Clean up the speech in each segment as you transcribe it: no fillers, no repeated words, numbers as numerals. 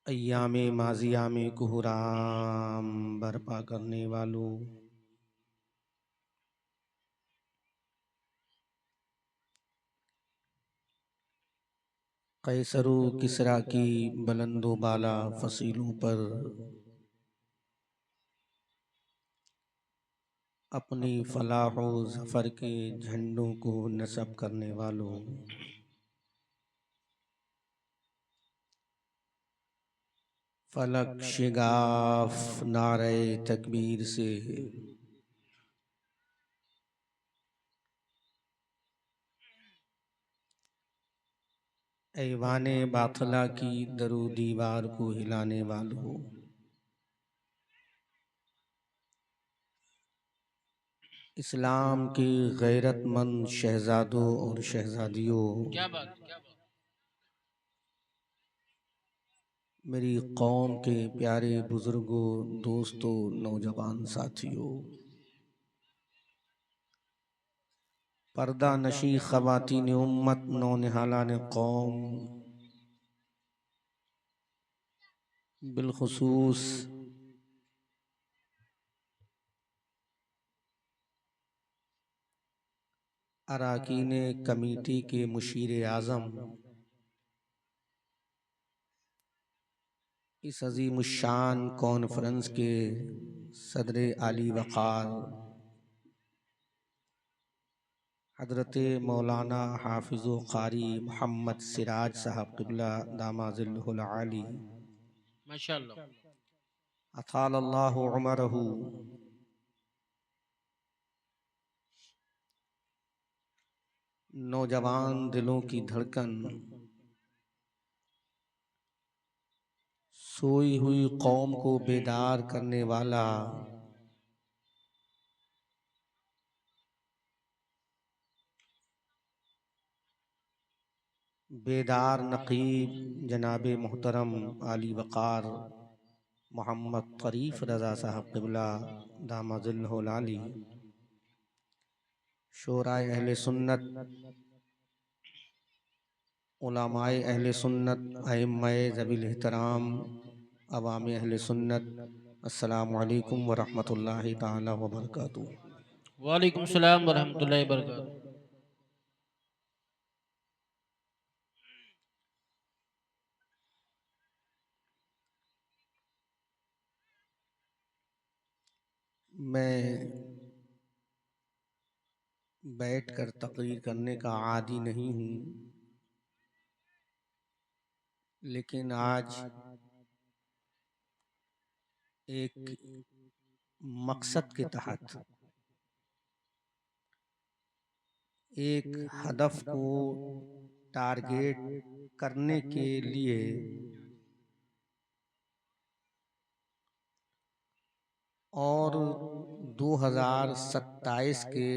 अय्यामे माजिया में कुहराम बर्पा करने वालों, कैसरो किसरा की बुलंदो बाला फसीलों पर अपनी फलाहो जफर के झंडों को नस्ब करने वालों, फलक शिगाफ नारे तकबीर से ऐवाने बाथला की दरो दीवार को हिलाने वालों, इस्लाम के गैरतमंद शहजादों और शहजादियों, क्या बात क्या बात। मेरी कौम के प्यारे बुजुर्गों, दोस्तों, नौजवान साथियों, पर्दा नशी ख़वातीन उम्मत, नौनिहालान कौम, बिलखुसूस अरकान कमेटी के मुशीर आज़म, इस अज़ीमुश्शान कॉन्फ्रेंस के सदर आली वक़ार हज़रत मौलाना हाफिज़ क़ारी मोहम्मद सिराज साहब क़िबला दामाज़िल्लुहुल आली माशाअल्लाह। अतालल्लाहु उमरहू, नौजवान दिलों की धड़कन, सोई हुई कौम को बेदार करने वाला, बेदार नकीब जनाब मोहतरम आली वक़ार मोहम्मद तरीफ़ रज़ा साहब क़िबला दामाज़िल्लुहुल आली, शोराए अहले सुन्नत, उलमाए अहले सुन्नत, अइम्माए ज़वील एहतराम, अवाम अहले सुन्नत, अस्सलामु अलैकुम व रहमतुल्लाहि ताला व बरकातुहू। वालेकुम सलाम व रहमतुल्लाहि व बरकातहू। मैं बैठकर तकरीर करने का आदी नहीं हूँ, लेकिन आज एक मकसद के तहत, एक हदफ को टारगेट करने के लिए और 2027 के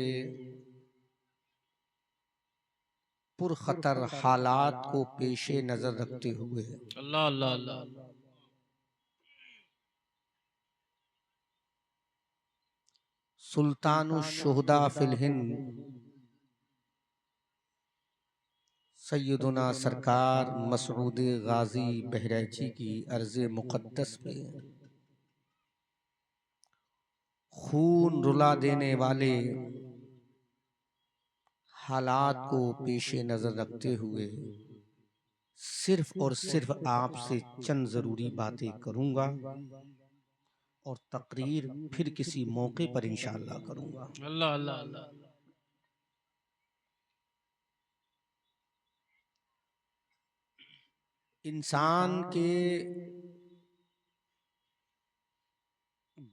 पुरखतर हालात को पेशे नज़र रखते हुए अल्लाह अल्लाह अल्लाह। सुल्तानुश्शुहदा फिल हिंद सैयदुना सरकार मसऊद गाजी बहरैची की अर्ज़ मुक़द्दस पे खून रुला देने वाले हालात को पेशे नज़र रखते हुए सिर्फ और सिर्फ आपसे चंद ज़रूरी बातें करूँगा और तकरीर फिर किसी मौके पर इंशाअल्लाह करूँगा। अल्लाह अल्लाह अल्लाह। इंसान के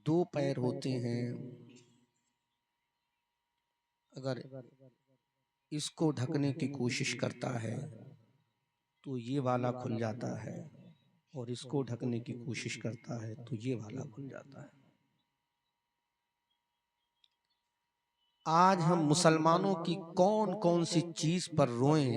दो पैर होते हैं, अगर इसको ढकने की कोशिश करता है तो ये वाला खुल जाता है, और इसको ढकने की कोशिश करता है तो ये वाला खुल जाता है। आज हम मुसलमानों की कौन कौन सी चीज पर रोएं,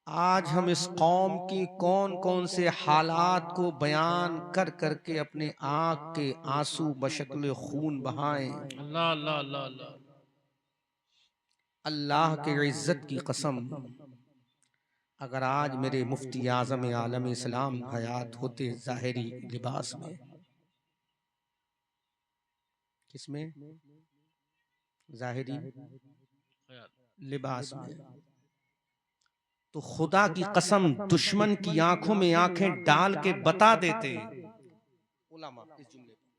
आज हम इस कौम की कौन कौन से हालात को बयान कर करके अपने आंख के आंसू बशक्ल खून बहाएं। अल्लाह अल्लाह अल्लाह अल्लाह। अल्लाह के इज्जत की कसम, अगर आज मेरे मुफ्ती आजम आलम इस्लाम हयात होते ज़ाहिरी लिबास में, किसमें? ज़ाहिरी लिबास में, तो खुदा की कसम दुश्मन की आंखों में आंखें डाल के बता देते, उलमा इस जुमले पर,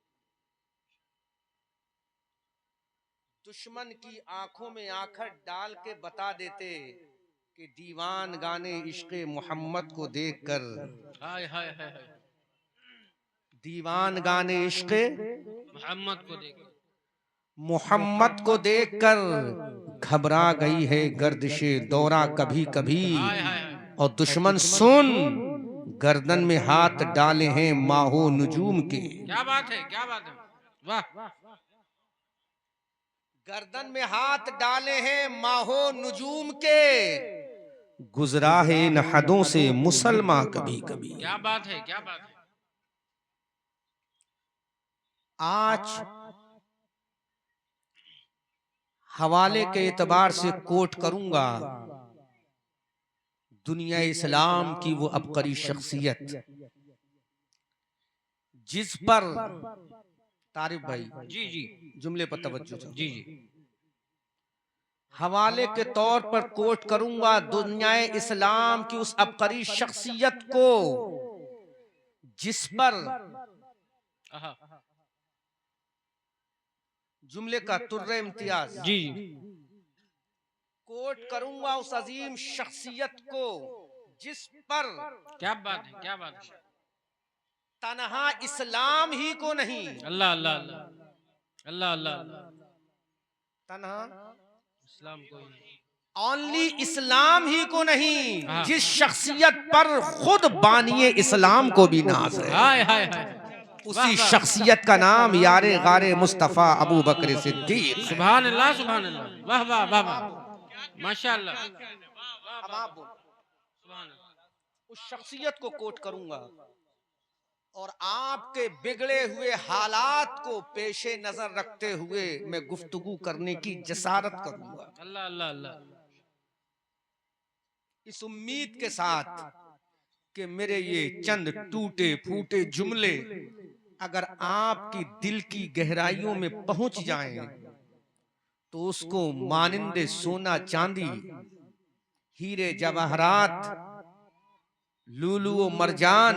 दुश्मन की आंखों में आंखें डाल के बता देते कि दीवान गाने इश्क़े मोहम्मद को देखकर, हाय हाय हाय हाय दीवान गाने इश्क़े मोहम्मद को देख मोहम्मद को देखकर घबरा गई है गर्दिशे दौरा कभी कभी, हाय हाय हाय और दुश्मन सुन गर्दन में हाथ डाले हैं माहो नजूम के। क्या बात है, क्या बात है, वाह। गर्दन में हाथ डाले हैं माहो नजूम के, गुजरा है इन हदों से मुसलमान कभी कभी। क्या बात है, क्या बात है। आज हवाले के एतबार से कोट करूंगा दुनिया इस्लाम की वो अबकरी शख्सियत जिस पर, तारिफ भाई जी जी जुमले पर तवज्जो चाहूं, जी जी हवाले के तौर पर कोट करूंगा दुनिया इस्लाम की उस अबकरी शख्सियत को जिस पर, आहा, जुमले का तुर्रे इम्तियाज, जी जी कोट करूंगा उस अजीम शख्सियत को जिस पर क्या बात है, क्या बात है। तन्हा इस्लाम ही को नहीं, अल्लाह अल्लाह अल्लाह अल्लाह अल्लाह अल्लाह, तन्हा इस्लाम कोई नहीं। ओनली इस्लाम ही को नहीं, हाँ। जिस शख्सियत पर खुद बानिए इस्लाम को भी नाज है, हाय हाय हाय, उसी शख्सियत का नाम यारे गारे मुस्तफा अबू बकर सिद्दीक। सुभान अल्लाह, सुभान अल्लाह, वाह वाह वाह वाह, माशाअल्लाह। अब आप बोलो, उस शख्सियत को कोट करूंगा और आपके बिगड़े हुए हालात को पेशे नजर रखते हुए मैं गुफ्तगू करने की जसारत करूंगा, अल्लाह अल्लाह अल्लाह, इस उम्मीद के साथ कि मेरे ये चंद टूटे फूटे जुमले अगर आपकी दिल की गहराइयों में पहुंच जाएं तो उसको मानिंदे सोना चांदी, हीरे जवाहरात, लूलू व मरजान,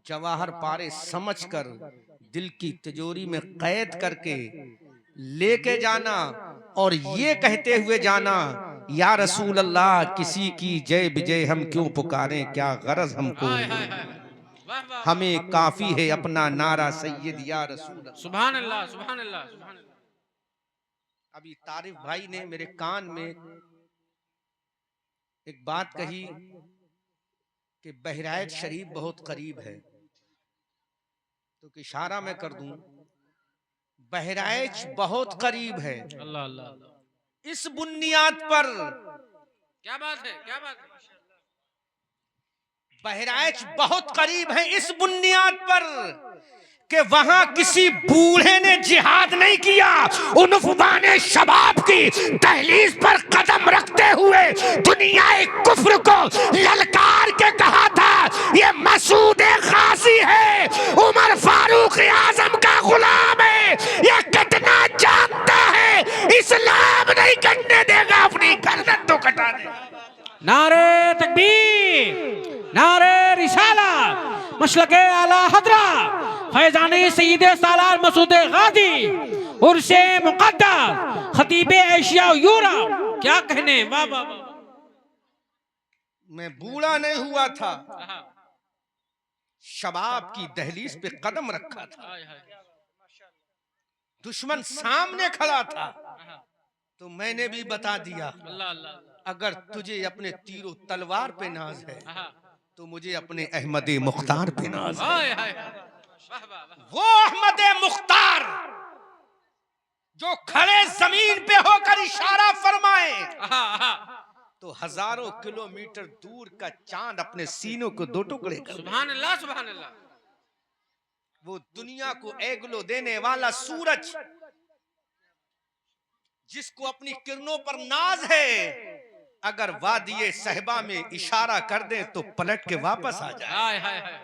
जवाहर पारे समझकर दिल की तिजोरी में कैद करके लेके जाना और ये कहते हुए जाना, या रसूल अल्लाह किसी की जय विजय हम क्यों पुकारें, क्या गरज हमको, हाय हाय हाय, वाह वाह, हमें काफी है अपना नारा सैयद या रसूल अल्लाह। सुभान अल्लाह, सुभान अल्लाह, सुभान अल्लाह। अभी तारिफ भाई ने मेरे कान में एक बात कही कि बहराइच शरीफ बहुत करीब है, तो इशारा मैं कर दूं, बहराइच बहुत करीब है, अल्लाह अल्लाह अल्लाह, इस बुनियाद पर क्या बात है, क्या बात है। बहराइच बहुत करीब है इस बुनियाद पर कि वहां किसी बूढ़े ने जिहाद नहीं किया, उन्फवाने शबाब की दहलीज पर कदम रखते हुए दुनिया कुफ्र को ललकार के कहा था ये मसूद गाजी है, उमर फारूक आजम का गुलाम है, ये कितना जानता है इस्लाम नहीं करने देगा, अपनी गर्दन तो कटा देगा। नारे तकबीर, नारे रिसाला, मशलके आला हजरा फैजाने सईद सालार मसूद गाजी उर्से मुकद्दर खतीबे एशिया यूरोप, क्या कहने, वाह वाह वाह। मैं बूढ़ा नहीं हुआ था, शबाब की दहलीज पे कदम रखा था, दुश्मन सामने खड़ा था, तो मैंने भी बता दिया अल्लाह अल्लाह, अगर तुझे अपने तीरों तलवार पे नाज है तो मुझे अपने अहमद मुख्तार पे नाज है। हाय हाय, वाह वाह वाह, वो अहमद मुख्तार जो खड़े जमीन पे होकर इशारा फरमाए तो हजारों किलोमीटर दूर का चांद अपने सीनों को दो टुकड़े कर, सुभान अल्लाह, सुभान अल्लाह। वो दुनिया को एगलो देने वाला सूरज जिसको अपनी किरणों पर नाज है, अगर वादिये सहबा में इशारा कर दे तो पलट के वापस आ जाए। हाय हाय हाय,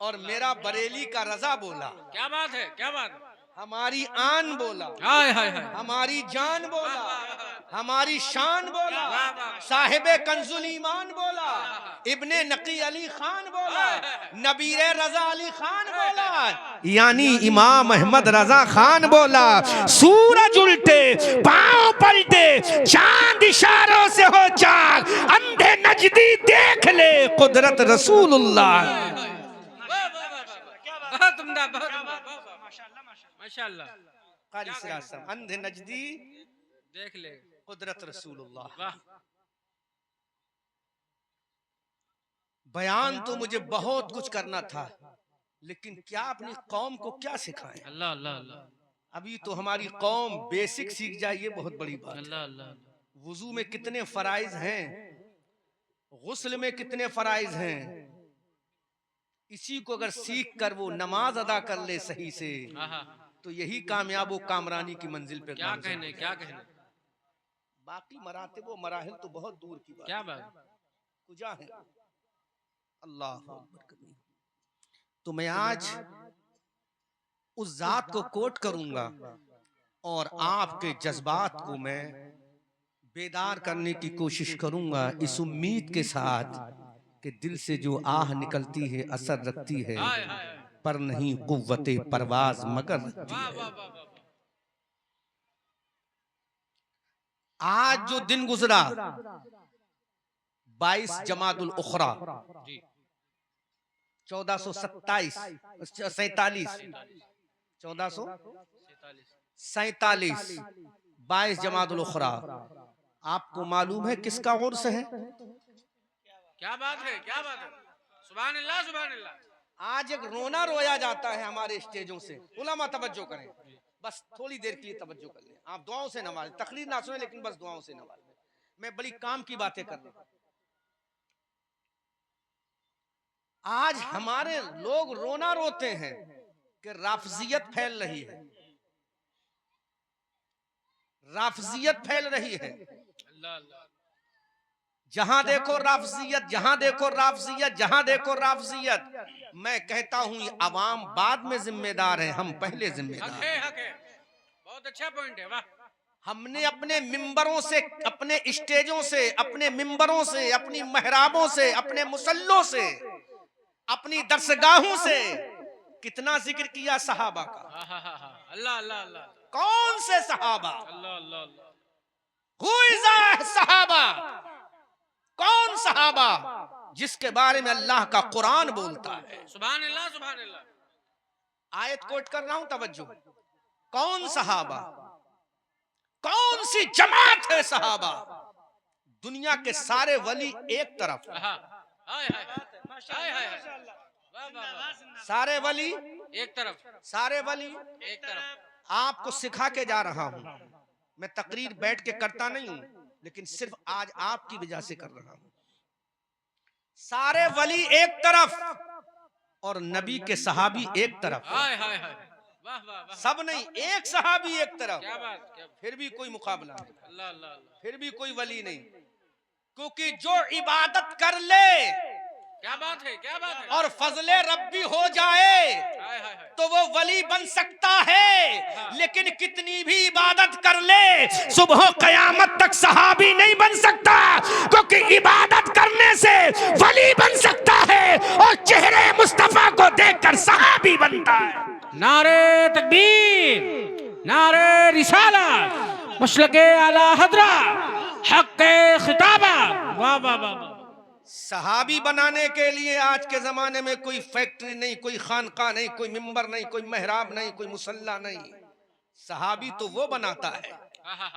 और मेरा बरेली का रजा बोला, क्या बात है, क्या बात है, हमारी आन बोला, हाय हाय हाय, हमारी जान बोला, हमारी शान बोला, वाह, वाह। साहिबे कंजुल ईमान बोला, इब्ने नकी अली खान बोला, नबीरे रजा अली खान बोला, यानी इमाम अहमद रजा खान बोला। सूरज उल्टे पांव पलटे चांद इशारों से हो चाक, अंधे नजदी देख ले कुदरत रसूलुल्लाह। बहुत उम्दा, बहुत उम्दा, माशाल्लाह, क़ारी सिरासम, अंधे नजदी देख ले कुदरत रसूलुल्लाह। वाह, बयान तो मुझे बहुत कुछ करना था, लेकिन क्या अपनी कौम को क्या सिखाएं। अल्लाह अल्लाह अल्लाह, अभी तो हमारी कौम बेसिक सीख जाए, ये बहुत बड़ी बात है। अल्लाह अल्लाह, वुजू में कितने फराइज हैं, गुस्ल में कितने फराइज हैं, इसी को अगर सीख कर वो नमाज अदा कर ले सही से, आहा, तो यही कामयाब कामरानी की मंजिल पे क्या गामज़न कहने, है। क्या कहने, बाकी मरातिब व मराहिल तो बहुत दूर की बात क्या है, बात, कुजा है। अल्लाह अकबर कबीर। तो मैं आज उस जात को कोट करूंगा और आपके जज्बात को मैं बेदार करने की कोशिश करूंगा, इस उम्मीद के साथ कि दिल से जो आह निकलती है असर रखती है, हाय हाय हाय, पर नहीं कुव्वते परवाज मगर रखती वाह है। वाह वाह वाह, आज जो दिन गुजरा 22 जमादुल उखरा जी, 1447 1447 22 जमादुल उखरा, आपको मालूम है किसका उर्स है? क्या बात है, क्या बात है, सुभान अल्लाह, सुभान अल्लाह, आज एक रोना रोया जाता है हमारे स्टेजों से। उलमा तवज्जो करें, बस थोड़ी देर के लिए तवज्जो कर लें। आप दुआओं से नवाज, तकरीर ना सुने लेकिन बस दुआओं से नवाज। मैं बड़ी काम की बातें कर रहा हूं। आज हमारे लोग रोना रोते हैं कि राफजियत फैल रही है, राफजियत फैल रही है। अल्लाह अल्लाह, जहां देखो राफजियत, जहां देखो राफजियत, जहां देखो राफजियत। मैं कहता हूं ये अवाम बाद में जिम्मेदार है, हम पहले जिम्मेदार हक हैं। है, हक है, बहुत अच्छा पॉइंट है, वाह, हमने अपने मिंबरों से, अपने स्टेजों से, अपने मिंबरों से, अपनी महराबों से, अपने मुसल्लों से, अपनी दरसगाहों से कितना जिक्र किया सहाबा का। अल्लाह अल्लाह अल्लाह, कौन से सहाबा? अल्लाह अल्लाह अल्लाह, हु इज सहाबा? कौन सहाबा जिसके बारे में अल्लाह का कुरान बोलता है? सुभान अल्लाह, सुभान अल्लाह, आयत कोट कर रहा हूं, तवज्जो। कौन सहाबा? कौन सी जमात है सहाबा? दुनिया के सारे वली एक तरफ, आहा, हाय हाय हाय हाय, वाह वाह वाह, सारे वली एक तरफ, सारे वली एक तरफ, आपको सिखा के जा रहा हूं। मैं तकरीर बैठ के करता नहीं हूं, लेकिन सिर्फ आज आपकी वजह से कर रहा हूं। सारे वली एक तरफ और नबी के सहाबी एक तरफ। हाय हाय हाय, वाह वाह वाह, सब नहीं, एक सहाबी एक तरफ, क्या बात, क्या, फिर भी कोई मुकाबला नहीं, अल्लाह अल्लाह अल्लाह, फिर भी कोई वली नहीं। क्योंकि जो इबादत कर ले क्या बात है, क्या बात है, और फजले रब्बी हो जाए हाय हाय हाय, तो वो वली बन सकता है, लेकिन कितनी भी इबादत कर ले सुबह कयामत तक सहाबी नहीं बन सकता। क्योंकि इबादत करने से वली बन सकता है और चेहरे मुस्तफा को देखकर सहाबी बनता है। नारे तकबीर, नारे रिसालत, मशलके आला हजरा, हक़ खिताबा, वाह वाह वाह वाह, सहाबी बनाने के लिए आज के जमाने में कोई फैक्ट्री नहीं, कोई खानका नहीं, कोई मिंबर नहीं, कोई मेहराब नहीं, कोई मुसल्ला नहीं। सहाबी तो वो बनाता है, आहा,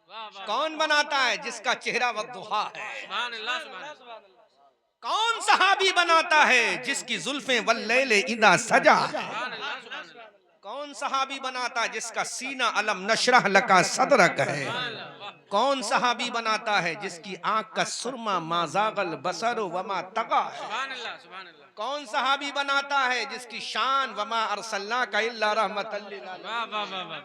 वाह वाह, कौन बनाता है? जिसका चेहरा वद्दुहा है। सुभान अल्लाह, सुभान अल्लाह, कौन सहाबी बनाता है? जिसकी जुल्फें वल्लैल इदा सजा। सुभान अल्लाह, सुभान अल्लाह, कौन सहाबी बनाता है? जिसका सीना अलम नशरह लका सदरक है। सुभान अल्लाह, वाह, कौन सहाबी बनाता है? जिसकी आंख का सुरमा माजागल बसर वमा तगा है। सुभान अल्लाह, सुभान अल्लाह, कौन सहाबी बनाता है? जिसकी शान वमा अरसलना का इल्ला रहमतल लिल आलमीन। वाह वाह वाह वाह,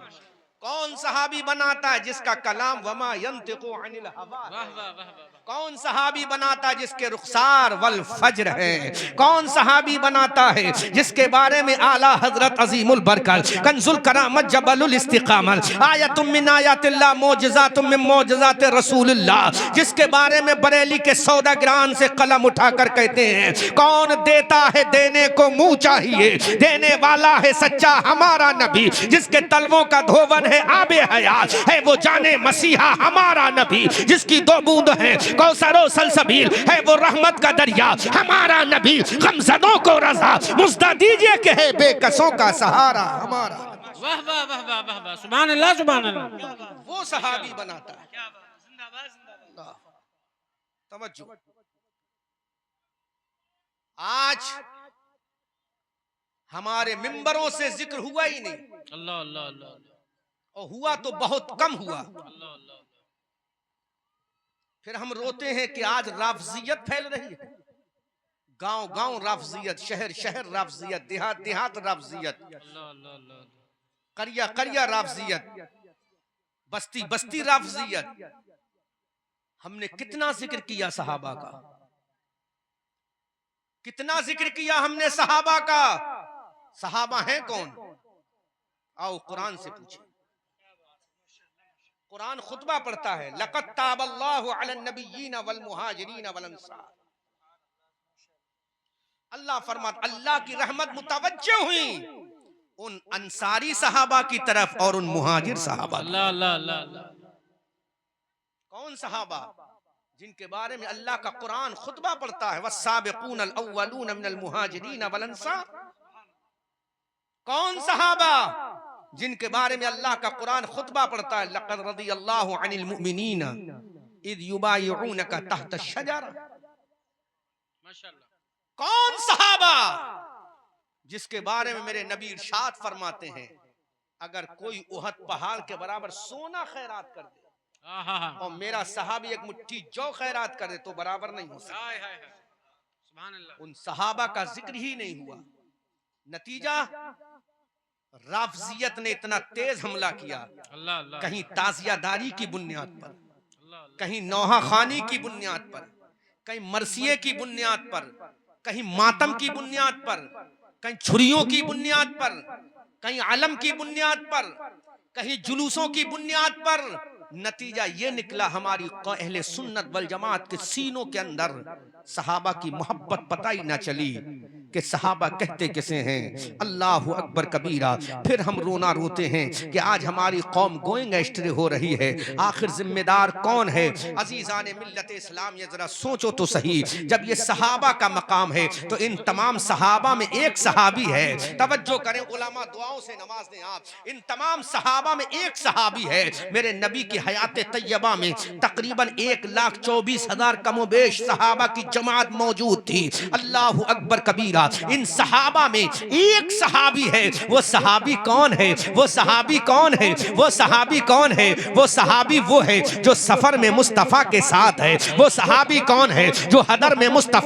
कौन सहाबी बनाता है जिसका कलाम वमा यंतिकु अनिल हवा, वाह वाह वाह वाह। कौन सहाबी बनाता है जिसके रुखसार वल फज्र है, कौन सहाबी बनाता है जिसके बारे में आला हजरत अजीमुल बरकत कंजुल करामत जबलुल इस्तिकामत आयतुम मिन आयातिल्लाह मौजज़ातुम मिन मौजज़ात रसूलुल्लाह, जिसके बारे में बरेली के सौदागरान से कलम उठाकर कहते हैं कौन देता है देने को मुंह चाहिए, देने वाला है सच्चा हमारा नबी, जिसके तलवों का धोवन है आबे हयात है वो जाने मसीहा हमारा नबी, जिसकी दो बूंद है कौसरो सलसबील है वो रहमत का दरिया हमारा नबी, गमज़दों को रज़ा मुस्दा दीजिए कि है बेकसों का सहारा हमारा। वाह वाह वाह वाह वाह वाह, सुभान अल्लाह सुभान अल्लाह। वो सहाबी बनाता है। क्या बात, जिंदाबाद जिंदाबाद। तवज्जो, आज हमारे मिंबरों से जिक्र हुआ ही नहीं, अल्लाह अल्लाह अल्लाह, और हुआ तो बहुत कम हुआ। अल्लाह अल्लाह। फिर हम रोते हैं कि आज राफजियत फैल रही है, गांव गांव राफजियत, शहर शहर राफजियत, देहात देहात राफजियत, अल्लाह अल्लाह अल्लाह। करिया करिया राफजियत, बस्ती बस्ती राफजियत। हमने कितना जिक्र किया सहाबा का, कितना जिक्र किया हमने सहाबा का। सहाबा हैं कौन? आओ कुरान से पूछे। कुरान खुतबा पढ़ता है लक़द ताबल्लाहु अलन नबिय्यीन वल मुहाजिरीन वल अंसार। अल्लाह फरमाता अल्लाह की रहमत मुतवज्जह हुई उन अंसारी सहाबा की तरफ और उन मुहाजिर सहाबा। अल्लाह अल्लाह अल्लाह अल्लाह। कौन सहाबा? जिनके बारे में अल्लाह का कुरान खुतबा पढ़ता है वस्साबिकूनल अव्वलून मिनल मुहाजिरीन वल अंसार। कौन सहाबा? जिनके बारे में अल्लाह का कुरान खुतबा पढ़ता है लक़द रज़ियल्लाहु अनिल मुमिनीना इज़ युबायिऊनका तहत शजरा। माशाअल्लाह। कौन सहाबा? जिसके बारे में मेरे नबी इरशाद फरमाते हैं अगर कोई उहद पहाड़ के बराबर सोना खैरात कर दे और मेरा सहाबी एक मुट्ठी जौ खैरात कर दे तो बराबर नहीं हो सकता। हाय हाय हाय, सुभान अल्लाह। उन सहाबा का जिक्र ही नहीं हुआ। नतीजा राफजियत ने इतना तेज हमला किया, अल्लाह अल्लाह। कहीं ताजियादारी की बुनियाद पर, अल्लाह अल्लाह। कहीं नौहा खानी की बुनियाद पर, कहीं मरसिये की बुनियाद पर, कहीं मातम की बुनियाद पर, कहीं छुरियों की बुनियाद पर, कहीं आलम की बुनियाद पर, कहीं जुलूसों की बुनियाद पर। नतीजा ये निकला हमारी अहले सुन्नत वल जमात के सीनों के अंदर सहाबा की मोहब्बत पता ही ना चली कि सहाबा कहते किसे हैं। अल्लाह अकबर कबीरा। फिर हम रोना रोते हैं कि आज हमारी कौम गोइंग एस्ट्रे हो रही है। आखिर जिम्मेदार कौन है? अजीजान मिल्लत इस्लाम, ये जरा सोचो तो सही। जब ये सहाबा का मकाम है तो इन तमाम सहाबा में एक सहाबी है, तवज्जो करें उलमा, दुआओं से नवाज दें आप, इन तमाम सहाबा में एक सहाबी है। मेरे नबी की हयात तैयबा में तकरीबन 1,24,000 कमोबेश सहाबा की जमात मौजूद थी। अल्लाह अकबर कबीरा। इन सहाबा में एक सहाबी है। वो सहाबी कौन है? वो सहाबी कौन है? वो सहाबी कौन है? वो सहाबी वो है जो सफर में मुस्तफा के साथ है। वो सहाबी कौन है? जो हदर में मुस्तफा